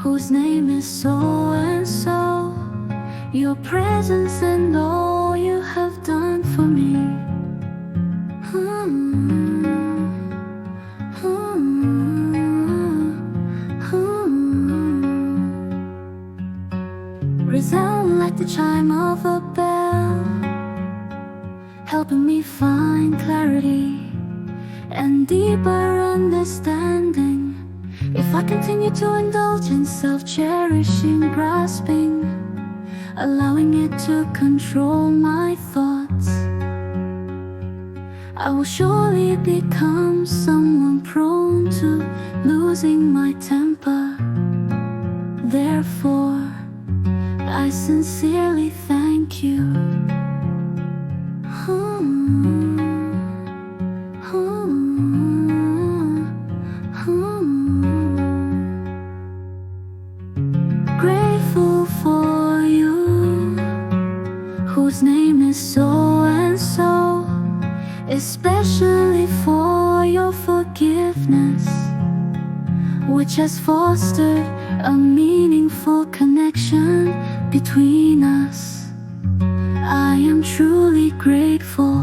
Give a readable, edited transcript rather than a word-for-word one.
whose name is so and so. Your presence and all you have done for me. Resound like the chime of a bell, helping me find clarity and deeper understanding. If I continue to indulge in self-cherishing, grasping, allowing it to control my thoughts, I will surely become someone prone to losing my temper. Therefore, I sincerely thank you. Grateful for you, whose name is so and so, especially for your forgiveness, which has fostered a meaningful connection between us. I am truly grateful.